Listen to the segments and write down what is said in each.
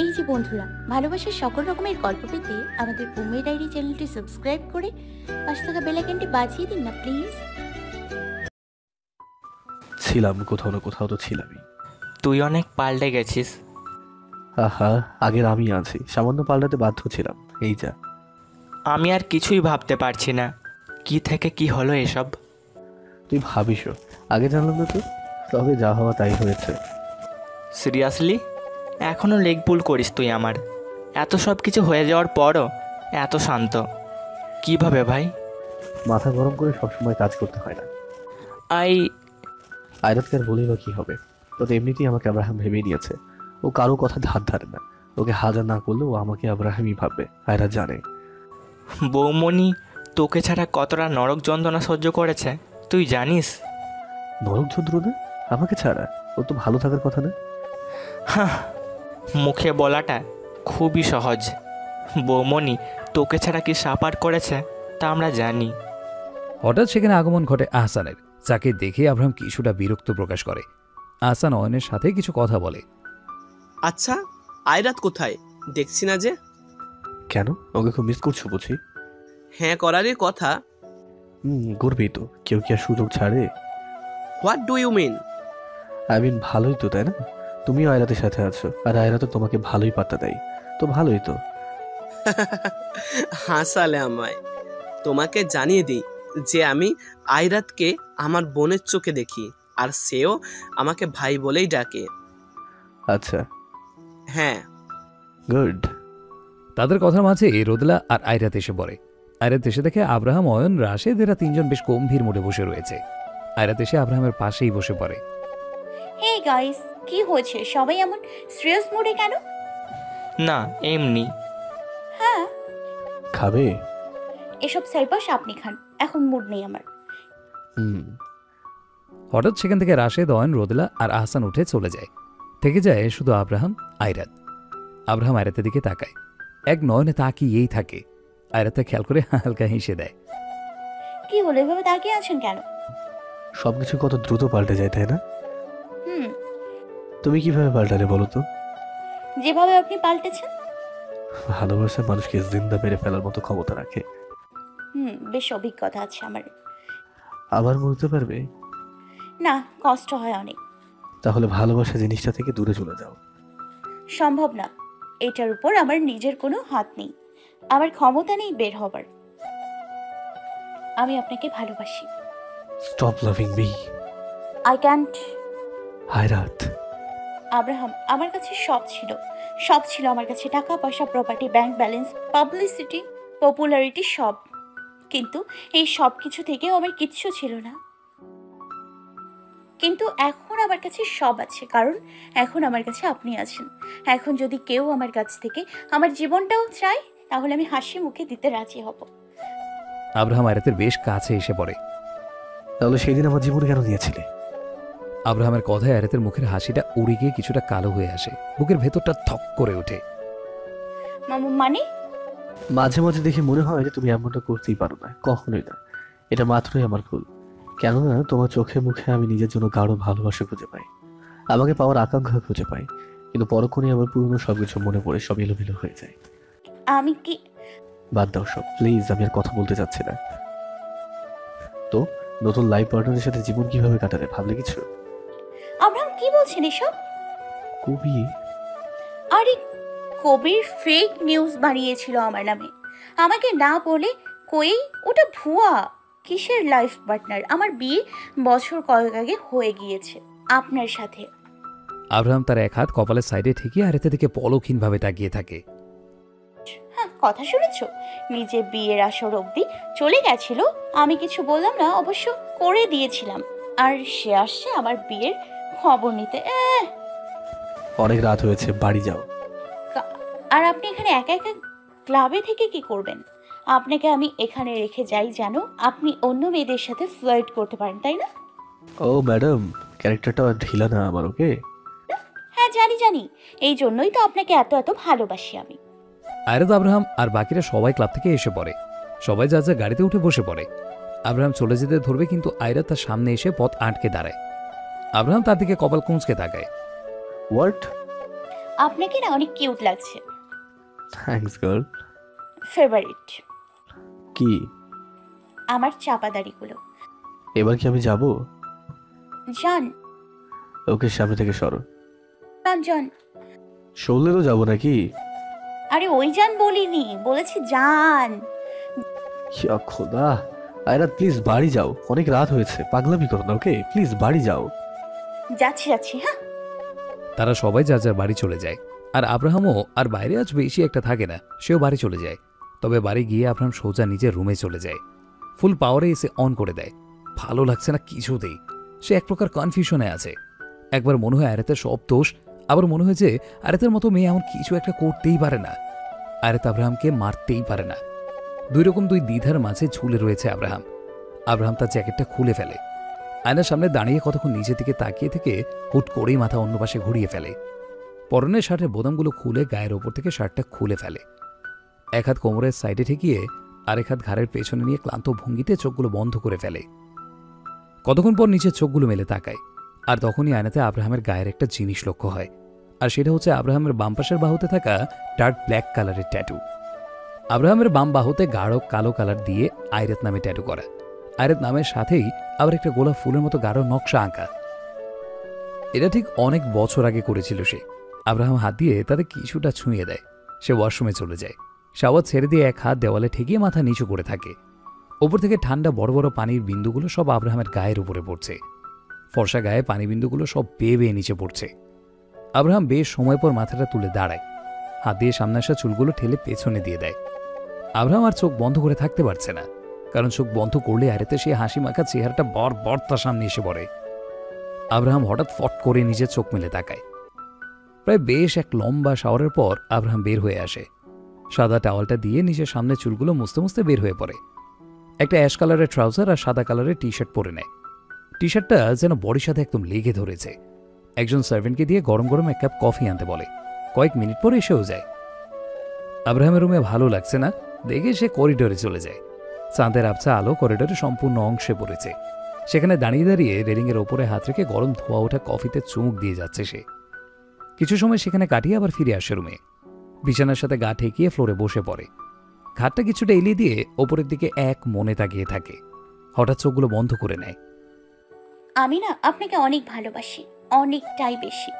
এই যে বন্ধুরা, ভালোবাসার সকল রকমের গল্প পেতে আমাদের বুমের ডায়েরি চ্যানেলটি সাবস্ক্রাইব করে পাশে থাকা বেল আইকনটি বাজিয়ে দিন না প্লিজ। ছিলাম কোথাও না কোথাও, তো ছিলামই। তুই অনেক পাল্টে গেছিস। আহা, আগের আমি আছি, সামান্য পাল্টাতে বাধ্য ছিলাম, এই যা। আমি আর কিছুই ভাবতে পারছি না, কি থেকে কি হলো এসব। তুই ভাবিসও, আগে জানলাম না তো, তবে যা হওয়া তাই হয়েছে। সিরিয়াসলি এখনও লেগ পুল করিস তুই আমার? এত সব কিছু হয়ে যাওয়ার পরও এত শান্ত কিভাবে ভাই? মাথা গরম করে সবসময় কাজ করতে হয় না। আয়রাতকে আর বলেই বা কী হবে, তো এমনিতেই আমাকে আব্রাহাম ভেবেই নিয়েছে। ও কারো কথা ধার ধারে না, ওকে হাজার না করলেও ও আমাকে আব্রাহামই ভাববে, আয়রাত জানে। বৌমণি তোকে ছাড়া কতটা নরক যন্ত্রণা সহ্য করেছে তুই জানিস? নরক যন্ত্রণা? আমাকে ছাড়া? ও তো ভালো থাকার কথা না? হ্যাঁ, মুখে বলাটা খুবই সহজ। বৌমণি তোকে ছাড়া কি সাপার করেছে তা আমরা জানি। হঠাৎ সেখানে আগমন ঘটে আহসানের, যাকে দেখে আব্রাহাম কিছুটা বিরক্ত প্রকাশ করে। আহসান অয়নের সাথে কিছু কথা বলে। আচ্ছা, আয়রাত কোথায়? দেখছি না যে। কেন, ওকে খুব মিস করছো বুঝি? হ্যাঁ, করারই কথা। করবেই তো, কেউ কি আর সুযোগ ছাড়ে? What do you mean? I mean ভালোই তো, তাই না? তুমিও আয়রাতের সাথে আছো, আর আয়রাত তোমাকে ভালোই পাত্তা দেয়, তো ভালোই তো। হাসালে আমায়। তোমাকে জানিয়ে দিই যে আমি আয়রাতকে আমার বোনের চোখে দেখি, আর সেও আমাকে ভাই বলেই ডাকে। আচ্ছা, হ্যাঁ, গুড। তাদের কথার মাঝে রোদেলা আর আয়রাত এসে পড়ে। আয়রাত এসে দেখে আব্রাহাম, অয়ন, রাশেদ এরা তিনজন বেশ গম্ভীর মোডে বসে রয়েছে। আয়রাত এসে আব্রাহামের পাশেই বসে পড়ে। হে গাইস, কি হয়েছে? সবাই এমন সিরিয়াস মুডে কেন? না এমনি। হ্যাঁ, খাবে? এসব সাইপাস আপনি খান, এখন মুড নেই আমার। হঠাৎ সেখান থেকে রাশেদ, অয়ন, রোদেলা আর আহসান উঠে চলে যায়। থেকে যায় শুধু আব্রাহাম, আয়রাত। আব্রাহাম আয়রাতের দিকে তাকায়, এক নয়নে তাকিয়েই থাকে। আয়রাতে খেয়াল করে হালকা হেসে দেয়। কি হলো, এভাবে তাকিয়ে আছেন কেন? সবকিছু কত দ্রুত পাল্টে যায়, তাই না? হুম, তুমি কিভাবে পাল্টালে বলো তো? যেভাবে আপনি পাল্টেছেন। ভালোবাসা মানুষকে জিন্দা মেরে ফেলার মতো ক্ষমতা রাখে। বেশ অভিজ্ঞতা আছে আমার। আবার বলতে পারবে? না, কষ্ট হয় অনেক। তাহলে ভালোবাসা জিনিসটা থেকে দূরে চলে যাও। সম্ভব না, এটার উপর আমার নিজের কোনো হাত নেই, আমার ক্ষমতা নেই বের হবার। আমি আপনাকে ভালোবাসি। Stop loving me. I can't. Ayrat. Abraham, আমার কাছে সব ছিল আমার কাছে, টাকা পয়সা, property, bank balance, publicity, popularity, সব। কিন্তু এই সব কিছু থেকেও আমার কিচ্ছু ছিল না। কিন্তু এখন আমার কাছে সব আছে, কারণ এখন আমার কাছে আপনি আছেন। এখন যদি কেউ আমার কাছ থেকে আমার জীবনটাও চায়, তাহলে আমি হাসি মুখে দিতে রাজি হব। আব্রাহাম আয়রাতের বেশ কাছে এসে পড়ে। তাহলে সেই দিন আমার জীবনে কেন দিয়েছিলে? আব্রাহামের কথায় আয়রাতের মুখের হাসিটা উড়ে গিয়ে কিছুটা কালো হয়ে আসে। বুকের ভেতরটা থক করে ওঠে। মানে? মাঝে মাঝে দেখে মনে হয় যে তুমি এমনটা করতেই পারো না, কখনোই না। এটা মাত্রই আমার ভুল। কেননা তোমার চোখে মুখে আমি নিজের জন্য গাঢ় ভালোবাসা খুঁজে পাই, আমাকে পাওয়ার আকাঙ্ক্ষা খুঁজে পাই, কিন্তু পরক্ষণে আমার পুরনো সবকিছু মনে পড়ে সব এলোমেলো হয়ে যায়। আমি কি? বাদ দাও সব, প্লিজ, আমি আর কথা বলতে চাচ্ছি না। তো নতুন লাইফ পার্টনারের সাথে জীবন কিভাবে কাটাতে ভাবলে কিছু? আব্রাহাম, কি বলছেন এসব? কবি? আরে, কবির ফেক নিউজ বানিয়েছিল আমার নামে, আমাকে না বলে। কই, ওটা ভুয়া। কিসের লাইফ পার্টনার? আমার বিয়ে বছর কয়েক আগে হয়ে গিয়েছে আপনার সাথে। আব্রাহাম তার এক হাত কপালের সাইডে ঠেকিয়ে আয়রাতের দিকে পলকহীনভাবে তাকিয়ে থাকে। হ্যাঁ, কথা শুনেছ? নিজে বিয়ের আসর অবধি চলে গেছিল, আমি কিছু বললাম না, অবশ্য করে দিয়েছিলাম। আর সে আসছে আমার বিয়ের খবর নিতে। অনেক রাত হয়েছে, বাড়ি যাও। আর আপনি এখানে একা একা ক্লাবে থেকে কি করবেন? আপনাকে আমি এখানে রেখে যাই যেন আপনি অন্য মেয়েদের সাথে ফ্লার্ট করতে পারেন, তাই না? ও ম্যাডাম, ক্যারেক্টারটা ঢিলা না আমার, ওকে? হ্যাঁ, জানি, এই জন্যই তো আপনাকে এত এত ভালোবাসি আমি। আয়রাত, আব্রাহাম আর বাকিরা সবাই ক্লাব থেকে এসে পড়ে। সবাই যা যা গাড়িতে উঠে বসে পড়ে। আব্রাহাম চলে যেতে ধরবে, কিন্তু আয়রাত তার সামনে এসে পথ আটকে দাঁড়ায়। আব্রাহাম তার দিকে কপাল কুঁচকে তাকায়। হোয়াট? আপনাকে না অনেক কিউট লাগছে। Thanks girl. ফেভারিট। কি? আমার চাপা দাড়িগুলো। এবার কি আমি যাব? যান ওকে, সামনে থেকে সরো। যান যান। সরলে তো যাবো নাকি? আরে ওই যান বলিনি, বলেছি যান। ইয়া খোদা। আয়রাত প্লিজ বাড়ি যাও, অনেক রাত হয়েছে, পাগলামি করো না, ওকে প্লিজ বাড়ি যাও। যাচ্ছি যাচ্ছি, হ্যাঁ। তারা সবাই যার যার বাড়ি চলে যায়। আর আব্রাহামও আর বাইরে আজ বেশি একটা থাকে না, সেও বাড়ি চলে যায়। তবে বাড়ি গিয়ে আব্রাহাম সোজা নিজের রুমে চলে যায়। ফুল পাওয়ারে এসে অন করে দেয়। ভালো লাগছে না কিছুতেই। সে এক প্রকার কনফিউশনে আছে। একবার মনে হয় আয়রাতের সব দোষ, আবার মনে হয় যে আয়রাতের মতো মেয়ে এমন কিছু একটা করতেই পারে না। আয়রাত আব্রাহামকে মারতেই পারে না। দুই রকম দুই দ্বিধার মাঝে ঝুলে রয়েছে আব্রাহাম। আব্রাহাম তার জ্যাকেটটা খুলে ফেলে। আয়নার সামনে দাঁড়িয়ে কতক্ষণ নিজের দিকে তাকিয়ে থেকে হুট করেই মাথা অন্য পাশে ঘুরিয়ে ফেলে। পরনের শার্টের বোতামগুলো খুলে গায়ের ওপর থেকে শার্টটা খুলে ফেলে। এক হাত কোমরের সাইডে ঠেকিয়ে আরেক হাত ঘাড়ের পেছনে নিয়ে ক্লান্ত ভঙ্গিতে চোখগুলো বন্ধ করে ফেলে। কতক্ষণ পর নিচের চোখগুলো মেলে তাকায়। আর তখনই আয়নাতে আব্রাহামের গায়ের একটা জিনিস লক্ষ্য হয়। আর সেটা হচ্ছে আব্রাহামের বাম পাশের বাহুতে থাকা ডার্ক ব্ল্যাক কালারের ট্যাটু। আব্রাহামের বাম বাহুতে গাঢ় কালো কালার দিয়ে আয়রাত নামে ট্যাটু করা। আয়রাত নামের সাথেই আবার একটা গোলাপ ফুলের মতো গাঢ় নকশা আঁকা। এটা ঠিক অনেক বছর আগে করেছিল সে। আব্রাহাম হাত দিয়ে তাদের কিছুটা ছুঁয়ে দেয়। সে ওয়াশরুমে চলে যায়। শাওয়ার ছেড়ে দিয়ে এক হাত দেওয়ালে ঠেকিয়ে মাথা নিচু করে থাকে। ওপর থেকে ঠান্ডা বড় বড় পানির বিন্দুগুলো সব আব্রাহামের গায়ের উপরে পড়ছে। ফর্সা গায়ে পানি বিন্দুগুলো সব বেয়ে বেয়ে নিচে পড়ছে। আব্রাহাম বেশ সময় পর মাথাটা তুলে দাঁড়ায়। হাত দিয়ে সামনে আসা চুলগুলো ঠেলে পেছনে দিয়ে দেয়। আব্রাহাম আর চোখ বন্ধ করে থাকতে পারছে না, কারণ চোখ বন্ধ করলে আরেতে সে হাসি মাখা চেহারাটা বর তার সামনে এসে পড়ে। আব্রাহাম হঠাৎ ফট করে নিজের চোখ মেলে তাকায়। প্রায় বেশ এক লম্বা শাওয়ারের পর আব্রাহাম বের হয়ে আসে। সাদা টাওয়ালটা দিয়ে নিজের সামনে চুলগুলো মুছতে মুছতে বের হয়ে পড়ে। একটা অ্যাশ কালারের ট্রাউজার আর সাদা কালারের টি শার্ট পরে নেয়। টি শার্টটা যেন বডির সাথে একদম লেগে ধরেছে। একজন সার্ভেন্টকে দিয়ে গরম গরম এক কাপ কফি আনতে বলে। কয়েক মিনিট পরে এসেও যায়। আব্রাহামের রুমে ভালো লাগছে না দেখে সে করিডোরে চলে যায়। চাঁদের আবছা আলো করিডোরে সম্পূর্ণ অংশে পড়েছে। সেখানে দাঁড়িয়ে দাঁড়িয়ে রেলিংয়ের ওপরে হাত রেখে গরম ধোয়া ওঠা কফিতে চুমুক দিয়ে যাচ্ছে সে। কিছু সময় সেখানে কাটিয়ে আবার ফিরে আসে রুমে। বিছানার সাথে গা ঠেকিয়ে ফ্লোরে বসে পড়ে। ঘাটটা কিছুটা এলিয়ে দিয়ে ওপরের দিকে এক মনে তাকিয়ে থাকে। হঠাৎ চোখগুলো বন্ধ করে নেয়। আমি না আপনাকে অনেক ভালোবাসি, অনেকটাই বেশি।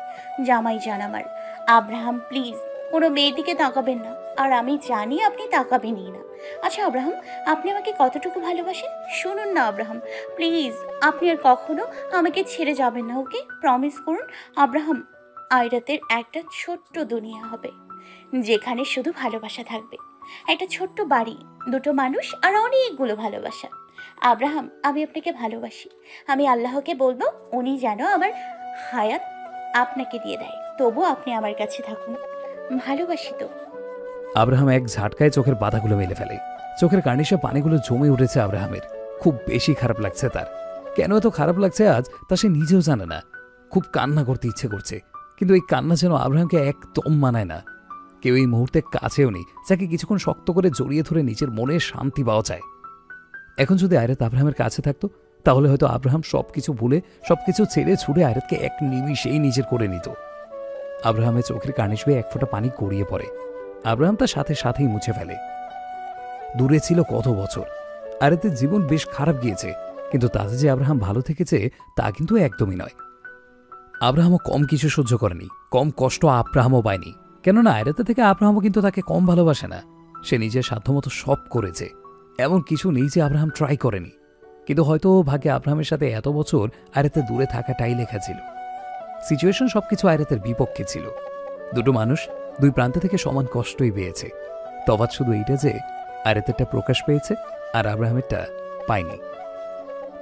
জামাই জান আমার। আব্রাহাম প্লিজ কোনো মেয়ের দিকে তাকাবেন না, আর আমি জানি আপনি তাকাবেনই না। আচ্ছা আব্রাহাম, আপনি আমাকে কতটুকু ভালোবাসেন শুনুন না আব্রাহাম, প্লিজ। আপনি আর কখনো আমাকে ছেড়ে যাবেন না, ওকে? প্রমিস করুন আব্রাহাম। আয়রাতের একটা ছোট্ট দুনিয়া হবে যেখানে শুধু ভালোবাসা থাকবে। একটা ছোট্ট বাড়ি, দুটো মানুষ আর অনেকগুলো ভালোবাসা। আব্রাহাম, আমি আপনাকে ভালোবাসি। আমি আল্লাহকে বলবো উনি যেন আমার হায়াত আপনাকে দিয়ে দেয়, তবু আপনি আমার কাছে থাকুন। ভালোবাসি তো। আব্রাহাম এক ঝাটকায় চোখের পাতাগুলো মেলে ফেলে। চোখের কার্নিশে পানিগুলো জমে উঠেছে আব্রাহামের। খুব বেশি খারাপ লাগছে তার। কেন এত খারাপ লাগছে আজ তা সে নিজেও জানে না। খুব কান্না করতে ইচ্ছে করছে, কিন্তু এই কান্না যেন আব্রাহামকে একদম মানায় না। কেউ এই মুহূর্তে কাছেও নেই যাকে কিছুক্ষণ শক্ত করে জড়িয়ে ধরে নিজের মনে শান্তি পাওয়া যায়। এখন যদি আয়রাত আব্রাহামের কাছে থাকতো তাহলে হয়তো আব্রাহাম সবকিছু ভুলে সবকিছু ছেড়ে ছুড়ে আয়রাতকে এক নিমিষেই নিজের করে নিত। আব্রাহামের চোখের কার্নিশ বেয়ে এক ফোঁটা পানি গড়িয়ে পড়ে। আব্রাহাম তার সাথে সাথেই মুছে ফেলে। দূরে ছিল কত বছর, আয়রাতের জীবন বেশ খারাপ গিয়েছে, কিন্তু তাতে যে আব্রাহাম ভালো থেকেছে তা কিন্তু একদমই নয়। আব্রাহামও কম কিছু সহ্য করেনি, কম কষ্ট আব্রাহামও পায়নি। কেননা আয়রাতে থেকে আব্রাহামও কিন্তু তাকে কম ভালোবাসে না। সে নিজের সাধ্যমতো সব করেছে, এমন কিছু নেই যে আব্রাহাম ট্রাই করেনি। কিন্তু হয়তো ভাগ্যে আব্রাহামের সাথে এত বছর আয়রাতে দূরে থাকাটাই লেখা ছিল। সিচুয়েশন সবকিছু আয়রাতের বিপক্ষে ছিল। দুটো মানুষ দুই প্রান্ত থেকে সমান কষ্টই পেয়েছে। তফাৎ শুধু এইটা যে আয়রাতেরটা প্রকাশ পেয়েছে আর আব্রাহামেরটা পায়নি।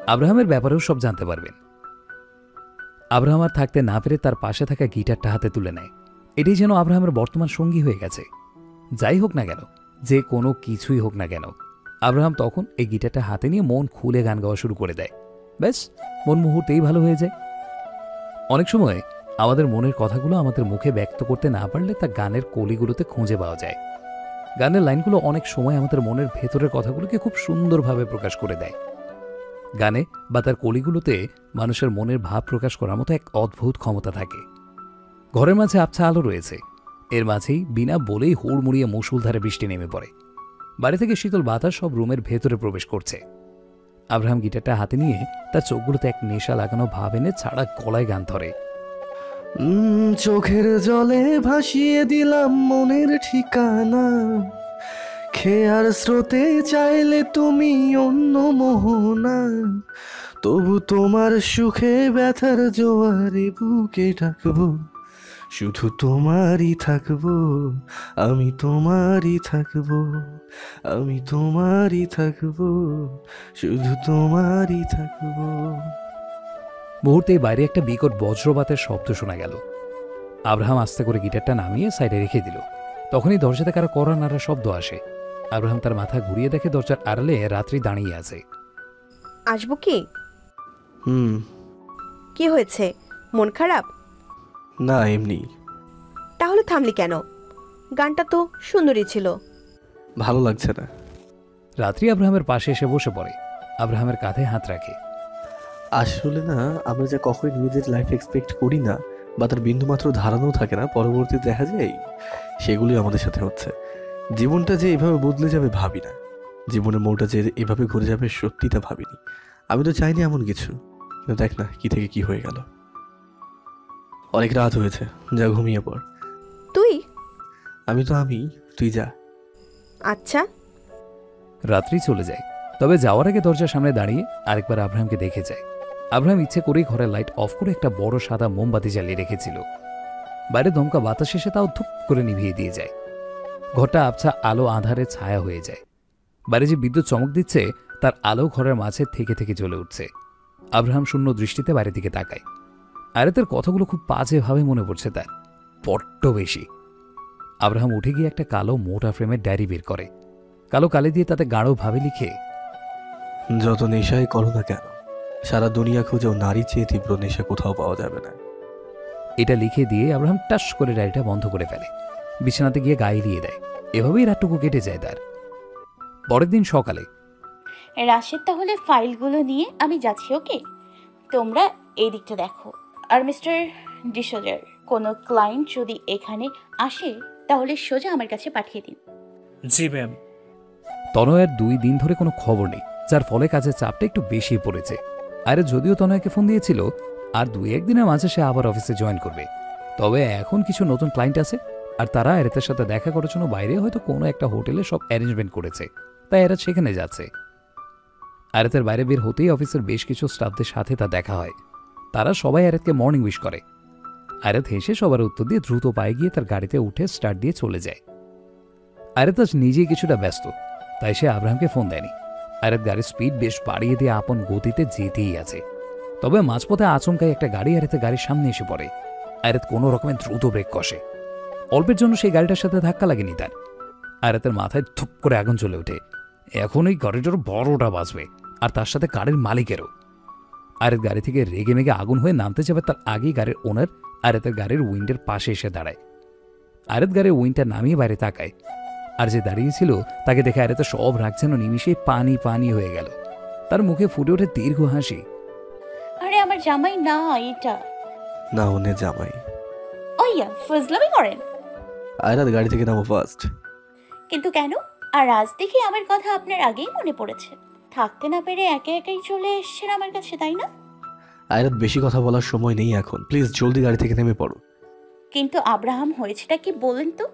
আব্রাহামের ব্যাপারেও সব জানতে পারবেন। আব্রাহাম আর থাকতে না পেরে তার পাশে থাকা গিটারটা হাতে তুলে নেয়। এটাই যেন আব্রাহামের বর্তমান সঙ্গী হয়ে গেছে। যাই হোক না কেন, যে কোনো কিছুই হোক না কেন, আব্রাহাম তখন এই গিটারটা হাতে নিয়ে মন খুলে গান গাওয়া শুরু করে দেয়। ব্যাস, মন মুহূর্তেই ভালো হয়ে যায়। অনেক সময় আমাদের মনের কথাগুলো আমাদের মুখে ব্যক্ত করতে না পারলে তা গানের কলিগুলোতে খুঁজে পাওয়া যায়। গানের লাইনগুলো অনেক সময় আমাদের মনের ভেতরের কথাগুলোকে খুব সুন্দরভাবে প্রকাশ করে দেয়। গানে বা তার কলিগুলোতে মানুষের মনের ভাব প্রকাশ করার মতো এক অদ্ভুত ক্ষমতা থাকে। ঘরের মাঝে আবছা আলো রয়েছে, এর মাঝেই বিনা বলেই হুড়মুড়িয়ে মুষলধারে বৃষ্টি নেমে পড়ে। বাড়ি থেকে শীতল বাতাস সব রুমের ভেতরে প্রবেশ করছে। আব্রাহাম গিটারটা হাতে নিয়ে তার চোখগুলোতে এক নেশা লাগানো ভাব এনে ছাড়া গলায় গান ধরে। চোখের জলে ভাসিয়ে দিলাম মনের ঠিকানা, খেয়ার স্রোতে চাইলে তুমি অন্য মোহনা, তবু তোমার সুখে ব্যথার জোয়ারে বুকে ডাকবো, শুধু তোমারই থাকবো, আমি তোমারই থাকবো, আমি তোমারই থাকবো, শুধু তোমারই থাকবো। মুহূর্তেই বাইরে একটা বিকট বজ্রপাতের শব্দ শোনা গেল। আব্রাহাম আস্তে করে গিটারটা নামিয়ে সাইডে রেখে দিল। তখনই দরজাতে কারো কড়া নাড়া শব্দ আসে। আব্রাহাম তার মাথা ঘুরিয়ে দেখে দরজার আড়ালে রাত্রি দাঁড়িয়ে আছে। আসবো কি? হুম। কি হয়েছে, মন খারাপ? না, এমনি। তাহলে থামলি কেন? গানটা তো সুন্দরী ছিল। ভালো লাগছে না। রাত্রি আব্রাহামের পাশে এসে বসে পড়ে, আব্রাহামের কাঁধে হাত রাখে। আসলে না, আমরা যা কখনোই নিজেদের লাইফ এক্সপেক্ট করি না বা তার বিন্দুমাত্র ধারণাও থাকে না, পরবর্তীতে দেখা যায় সেগুলোই আমাদের সাথে হচ্ছে। জীবনটা যে এভাবে বদলে যাবে ভাবি না, জীবনের মোড়টা যে এভাবে ঘুরে যাবে সত্যি তা ভাবিনি। আমি তো চাইনি এমন কিছু, কিন্তু দেখ না কি থেকে কি হয়ে গেল। অনেক রাত হয়েছে, যা ঘুমিয়ে পড়। তুই? আমি, তুই যা। আচ্ছা। রাত্রি চলে যায়, তবে যাওয়ার আগে দরজার সামনে দাঁড়িয়ে আরেকবার আব্রাহামকে দেখে যায়। আব্রাহাম ইচ্ছে করেই ঘরের লাইট অফ করে একটা বড় সাদা মোমবাতি জ্বালিয়ে রেখেছিল। বাইরে দমকা বাতাস এসে তাও ধুপ করে নিভিয়ে দিয়ে যায়। ঘরটা আবছা আলো আঁধারে ছায়া হয়ে যায়। বাইরে যে বিদ্যুৎ চমক দিচ্ছে তার আলো ঘরের মাঝে থেকে থেকে জ্বলে উঠছে। আব্রাহাম শূন্য দৃষ্টিতে বাইরের দিকে তাকায়। আয়াতের কথাগুলো খুব বাজেভাবে মনে পড়ছে তার, বড্ড বেশি। আব্রাহাম উঠে গিয়ে একটা কালো মোটা ফ্রেমের ডায়েরি বের করে। কালো কালি দিয়ে তাতে গাঢ়ভাবে লিখে, যত নেশাই করো না কেন, সারা দুনিয়া খুঁজেও নারী চেয়ে তীব্র নেশা কোথাও পাওয়া যাবে না। এটা লিখে দিয়ে আব্রাহাম টাস করে ডায়েরিটা বন্ধ করে ফেলে, বিছানাতে গিয়ে গায়ে দিয়ে দেয়। এভাবেই রাতটুকু কেটে যায় তার। পরের দিন সকালে, রাশেদ, তাহলে ফাইলগুলো নিয়ে আমি যাচ্ছি, ওকে? তোমরা এই দিকটা দেখো। আর মিস্টার ডিসোজার, কোনো ক্লায়েন্ট যদি এখানে আসে তাহলে সোজা আমার কাছে পাঠিয়ে দিন। জি ম্যাম। তনয়ের 2 দিন ধরে কোনো খবর নেই, যার ফলে কাজের চাপটা একটু বেশি পড়েছে। আরে যদিও তনয়কে ফোন দিয়েছিল আর 2-1 দিনের মাঝে সে আবার অফিসে জয়েন করবে, তবে এখন কিছু নতুন ক্লায়েন্ট আছে আর তারা আয়াতের সাথে দেখা করার জন্য বাইরে হয়তো কোনো একটা হোটেলে সব অ্যারেঞ্জমেন্ট করেছে, তাই আয়াত সেখানে যাচ্ছে। আয়াতের বাইরে বের হতেই অফিসের বেশ কিছু স্টাফদের সাথে তার দেখা হয়। তারা সবাই আয়াতকে মর্নিং উইশ করে। আয়াত হেসে সবার উত্তর দিয়ে দ্রুত পায়ে গিয়ে তার গাড়িতে উঠে স্টার্ট দিয়ে চলে যায়। আয়াত আজ নিজেই কিছুটা ব্যস্ত, তাই সে আব্রাহামকে ফোন দেয়নি। আয়াত গাড়ির স্পিড বেশ বাড়িয়ে দিয়ে আপন গতিতে যেতেই আছে। তবে মাঝপথে আচমকাই একটা গাড়ি আয়াতের গাড়ির সামনে এসে পড়ে। আয়াত কোনো রকমের দ্রুত ব্রেক কষে। অল্পের জন্য সেই গাড়িটার সাথে ধাক্কা লাগেনি তার। আয়াতের মাথায় ধুপ করে আগুন জ্বলে ওঠে। এখন এই গাড়িটার বড়টা বাজবে, আর তার সাথে গাড়ির মালিকেরও। আয়াত গাড়ি থেকে রেগে মেগে আগুন হয়ে নামতে যাবে তার আগেই গাড়ির ওনার আয়াতের গাড়ির উইন্ডের পাশে এসে দাঁড়ায়। আয়াত গাড়ির উইন্ডটা নামিয়ে বাইরে তাকায়, আর যে দাঁড়িয়েছিল তাকে দেখে আয়াতের সব রাগ যেন নিমিশেই পানি পানি হয়ে গেল। তার মুখে ফুটে ওঠে দীর্ঘ হাসি। আরে আমার জামাই না এটা। না, ওনে জামাই। ওইয়া ফজলামি করেন। আয়রাত গাড়ি থেকে নামো ফার্স্ট। কিন্তু কেন? আর আজ দেখি আমার কথা আপনার আগেই মনে পড়েছে। থাকতে না পেরে একে একাই চলে এসেছেন আমার কাছে, তাই না? আয়রাত, বেশি কথা বলার সময় নেই এখন, প্লিজ জলদি গাড়ি থেকে নেমে পড়ো। কিন্তু আব্রাহাম, হয়েছেটা কি বলেন তো?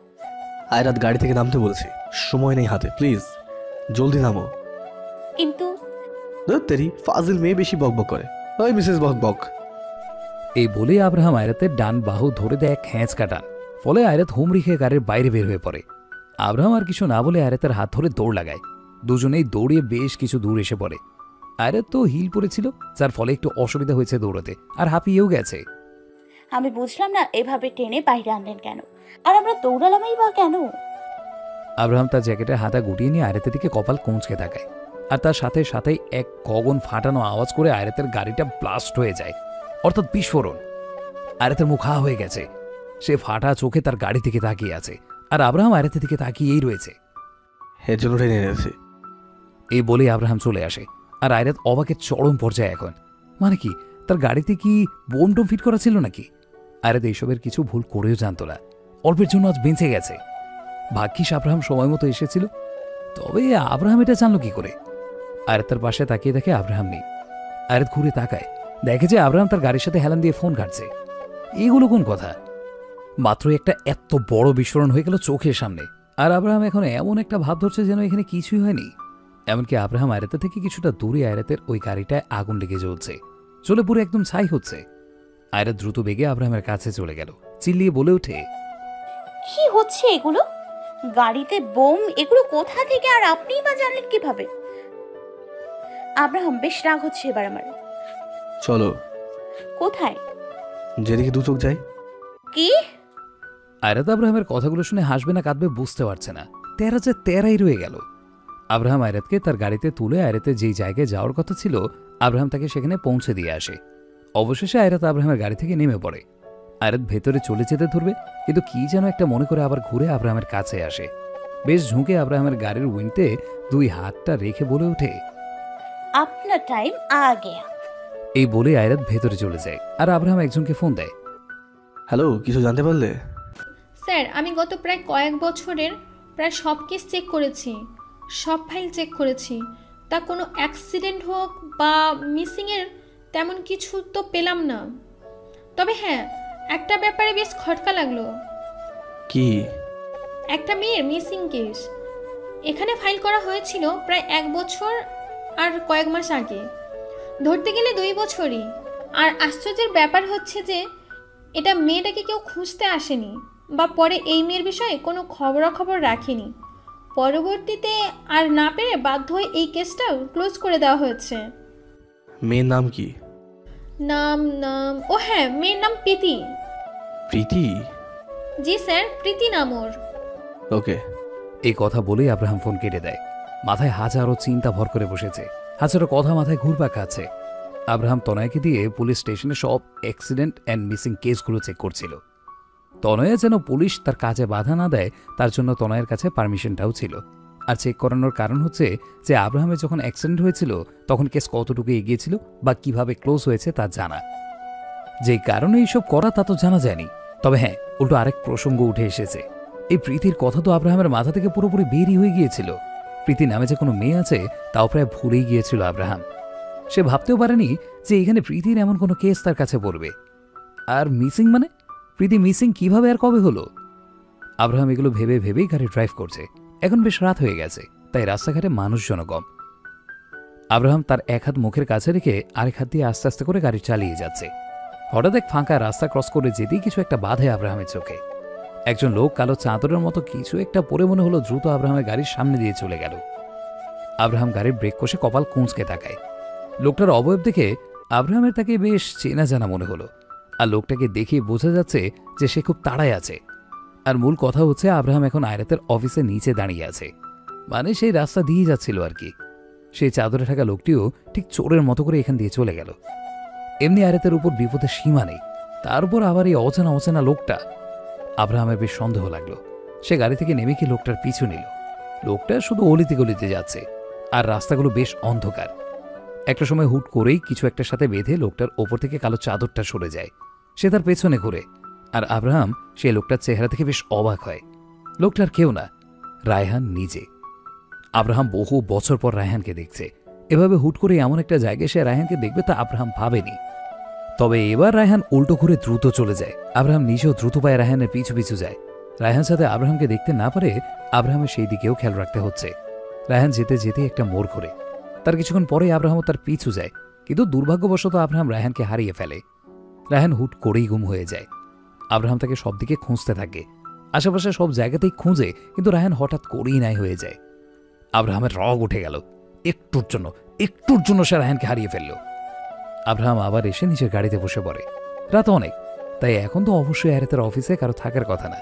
আয়রাত, গাড়ি থেকে নামতে বলছি, সময় নেই হাতে, প্লিজ জলদি নামো। কিন্তু তেরি ফাজিল মেয়ে বেশি বকবক করে। ওই মিসেস বকবক। এই বলে আব্রাহাম আয়রাতের ডান বাহু ধরে দেয় এক হ্যাঁচকা টান, ফলে আয়রাত হুমড়ি খেয়ে গাড়ির বাইরে বের হয়ে পড়ে। আব্রাহাম আর কিছু না বলে আয়রাতের হাত ধরে দৌড় লাগায়। দুজনেই দৌড়িয়ে বেশ কিছু দূর এসে পড়ে। আয়রাত তো হিল পড়েছিল, যার ফলে একটু অসুবিধা হয়েছে দৌড়াতে, আর হাঁপিয়েও গেছে। আমি বুঝলাম না এভাবে টেনে বাইরে আনলেন কেন, আর আমরা দৌড়ালামই বা কেন? আব্রাহাম তার জ্যাকেটের হাতা গুটিয়ে নিয়ে আয়রাতের দিকে কপাল কোঁচকে তাকায়, আর তার সাথে সাথেই এক গগন ফাটানো আওয়াজ করে আয়রাতের গাড়িটা ব্লাস্ট হয়ে যায়, অর্থাৎ বিস্ফোরণ। আয়রাতের মুখ হা হয়ে গেছে। সে ফাটা চোখে তার গাড়ি থেকে তাকিয়ে আছে, আর আব্রাহাম আয়রাতের দিকে তাকিয়েই রয়েছে। এর জন্য টেনে এনেছি। এই বলে আব্রাহাম চলে আসে, আর আয়রাত অবাকের চরম পর্যায়ে এখন। মানে কি, তার গাড়িতে কি বোম টোম ফিট করা ছিল নাকি? আয়রাত এইসবের কিছু ভুল করেও জানত না। অল্পের জন্য আজ বেঁচে গেছে। ভাগ্যিস আব্রাহাম সময় মতো এসেছিল। তবে আব্রাহাম এটা জানলো কি করে? আয়াত তার পাশে তাকিয়ে দেখে আব্রাহাম নেই। আয়াত ঘুরে তাকায়, দেখে যে আব্রাহাম তার গাড়ির সাথে হেলান দিয়ে ফোন ঘাটছে। এগুলো কোন কথা? মাত্রই একটা এত বড় বিস্ফোরণ হয়ে গেল চোখের সামনে, আর আব্রাহাম এখন এমন একটা ভাব ধরছে যেন এখানে কিছুই হয়নি। এমনকি আব্রাহাম আয়রাতে থেকে কিছুটা দূরে আয়রাতের ওই গাড়িটায় আগুন লেগে জ্বলছে, চলে পুরো একদম ছাই হচ্ছে। আয়রাত দ্রুত বেগে আব্রাহামের কাছে চলে গেল, চিল্লিয়ে বলে ওঠে, কি হচ্ছে এগুলো? গাড়িতে বোম, এগুলো কোথা থেকে আর আপনিই বা জানলেন কিভাবে? আব্রাহাম, বেশ রাগ হচ্ছে এবার আমার। চলো, কোথায়? যেদিকে দু চোখ যায়। কি? আয়রাত আব্রাহামের কথাগুলো শুনে হাসবে না কাঁদবে বুঝতে পারছে না, তেরা যে তেরাই রয়ে গেল। আব্রাহাম আয়রাতকে তার গাড়িতে তুলে আয়রাতের যেই জায়গায় যাওয়ার কথা ছিল আব্রাহাম তাকে সেখানে পৌঁছে দিয়ে আসে। অবশেষে আয়রাত আব্রাহামের গাড়ি থেকে নেমে পড়ে। আয়রাত ভেতরে চলে যেতে ধরবে, কিন্তু কি যেন একটা মনে করে আবার ঘুরে আব্রাহামের কাছে আসে। বেশ ঝুঁকে আব্রাহামের গাড়ির উইন্ডে দুই হাতটা রেখে বলে ওঠে, আপনার টাইম আ গেয়া। এই বলে আয়রাত ভেতরে চলে যায়, আর আব্রাহাম একজনকে ফোন দেয়। হ্যালো, কিছু জানতে পারলে? স্যার, আমি গত প্রায় কয়েক বছরের প্রায় সব কেস চেক করেছি, সব ফাইল চেক করেছি। তা কোনো অ্যাক্সিডেন্ট হোক বা মিসিংয়ের তেমন কিছু তো পেলাম না। তবে হ্যাঁ, একটা ব্যাপারে বেশ খটকা লাগলো। কি? একটা মেয়ের মিসিং কেস এখানে ফাইল করা হয়েছিল প্রায় 1 বছর আর কয়েক মাস আগে, ধরতে গেলে 2 বছরই। আর আশ্চর্যের ব্যাপার হচ্ছে যে এটা মেয়েটাকে কেউ খুঁজতে আসেনি বা পরে এই মেয়ের বিষয়ে কোনো খবরাখবর রাখেনি। পরবর্তীতে আর না পেরে বাধ্য হয়ে এই কেসটাও ক্লোজ করে দেওয়া হয়েছে। মেয়ের নাম কি? নাম নাম ও হ্যাঁ, মেয়ের নাম প্রীতি। প্রীতি? জি স্যার, প্রীতি নাম ওর। ওকে। এই কথা বলেই আব্রাহাম ফোন কেটে দেয়। মাথায় হাজারো চিন্তা ভর করে বসেছে, হাজারো কথা মাথায় ঘুরপাক খাচ্ছে। আব্রাহাম তনয়াকে দিয়ে পুলিশ স্টেশনে সব অ্যাক্সিডেন্ট অ্যান্ড মিসিং কেসগুলো চেক করছিল। তনয়া যেন পুলিশ তার কাজে বাধা না দেয় তার জন্য তনয়ের কাছে পারমিশনটাও ছিল। আর চেক করানোর কারণ হচ্ছে যে আব্রাহামের যখন অ্যাক্সিডেন্ট হয়েছিল তখন কেস কতটুকু এগিয়েছিল বা কিভাবে ক্লোজ হয়েছে তা জানা। যেই কারণে এইসব করা তা তো জানা যায়নি। তবে হ্যাঁ, উল্টো আরেক প্রসঙ্গ উঠে এসেছে। এই প্রীতির কথা তো আব্রাহামের মাথা থেকে পুরোপুরি বেরিয়ে হয়ে গিয়েছিল। প্রীতি নামে যে কোনো মেয়ে আছে তাও প্রায় ভুলেই গিয়েছিল আব্রাহাম। সে ভাবতেও পারেনি যে এখানে প্রীতির এমন কোনো কেস তার কাছে পড়বে। আর মিসিং মানে প্রীতি মিসিং কিভাবে আর কবে হলো? আব্রাহাম এগুলো ভেবে ভেবেই গাড়ি ড্রাইভ করছে। এখন বেশ রাত হয়ে গেছে, তাই রাস্তাঘাটে মানুষজন কম। আব্রাহাম তার এক হাত মুখের কাছে রেখে আরেক হাত দিয়ে আস্তে আস্তে করে গাড়ি চালিয়ে যাচ্ছে। হঠাৎ এক ফাঁকা রাস্তা ক্রস করে যেতেই কিছু একটা বাধে আব্রাহামের চোখে। একজন লোক কালো চাদরের মতো কিছু একটা পরে মনে হলো দ্রুত আব্রাহামের গাড়ির সামনে দিয়ে চলে গেল। আব্রাহাম গাড়ির ব্রেক কষে কপাল কুঁচকে তাকায়। লোকটার অবয়ব দেখে আব্রাহামের তাকে বেশ চেনা জানা মনে হলো। আর লোকটাকে দেখে বোঝা যাচ্ছে যে সে খুব তাড়ায় আছে। আর মূল কথা হচ্ছে আব্রাহাম এখন আয়রাতের অফিসের নিচে দাঁড়িয়ে আছে, মানে সেই রাস্তা দিয়ে যাচ্ছিল আর কি। সেই চাদরে থাকা লোকটিও ঠিক চোরের মতো করে এখান দিয়ে চলে গেল। এমনি আয়রাতের উপর বিপদের সীমা নেই, তার উপর আবার এই অচেনা অচেনা লোকটা। আব্রাহামের বেশ সন্দেহ লাগলো। সে গাড়ি থেকে নেমে কি লোকটার পিছু নিল। লোকটা শুধু অলিতে গলিতে যাচ্ছে, আর রাস্তাগুলো বেশ অন্ধকার। একটা সময় হুট করেই কিছু একটার সাথে বেঁধে লোকটার ওপর থেকে কালো চাদরটা সরে যায়। সে তার পেছনে ঘুরে, আর আব্রাহাম সে লোকটার চেহারা থেকে বেশ অবাক হয়। লোকটার কেউ না, রায়হান নিজে। আব্রাহাম বহু বছর পর রায়হানকে দেখছে। এভাবে হুট করে এমন একটা জায়গায় সে রায়হানকে দেখবে তা আব্রাহাম ভাবেনি। তবে এবার রায়হান উল্টো ঘুরে দ্রুত চলে যায়। আব্রাহাম নিজেও দ্রুত পায়ে রায়হানের পিছু পিছু যায়। রায়হান সাথে আব্রাহামকে দেখতে না পারে আব্রাহামের সেই দিকেও খেয়াল রাখতে হচ্ছে। রায়হান যেতে যেতে একটা মোড় ঘুরে। তার কিছুক্ষণ পরে আব্রাহামও তার পিছু যায়, কিন্তু দুর্ভাগ্যবশত আব্রাহাম রায়হানকে হারিয়ে ফেলে। রায়হান হুট করেই গুম হয়ে যায়। আব্রাহাম তাকে সব দিকে খুঁজতে থাকে, আশেপাশে সব জায়গাতেই খুঁজে, কিন্তু রায়হান হঠাৎ করেই নাই হয়ে যায়। আব্রাহামের রগ উঠে গেল। একটুর জন্য সে রায়হানকে হারিয়ে ফেলল। আব্রাহাম আবার এসে নিজের গাড়িতে বসে পড়ে। রাত অনেক, তাই এখন তো অবশ্যই আয়রাতের অফিসে কারো থাকার কথা না।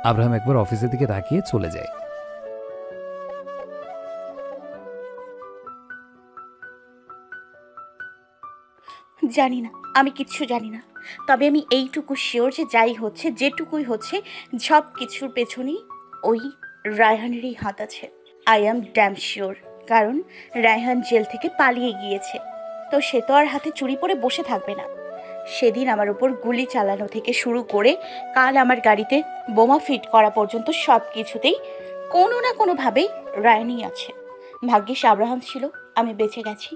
আব্রাহাম একবার অফিসের দিকে তাকিয়ে চলে যায়। জানি না, আমি কিচ্ছু জানি না। তবে আমি এইটুকু শিওর যে যাই হচ্ছে, যেটুকুই হচ্ছে, সব কিছুর পেছনেই ওই রায়হানেরই হাত আছে। I am damn sure. কারণ রায়হান জেল থেকে পালিয়ে গিয়েছে, তো সে তো আর হাতে চুরি পরে বসে থাকবে না। সেদিন আমার উপর গুলি চালানো থেকে শুরু করে কাল আমার গাড়িতে বোমা ফিট করা পর্যন্ত সব কিছুতেই কোনো না কোনোভাবেই রায়ানই আছে। ভাগ্যিস আব্রাহাম ছিল, আমি বেঁচে গেছি।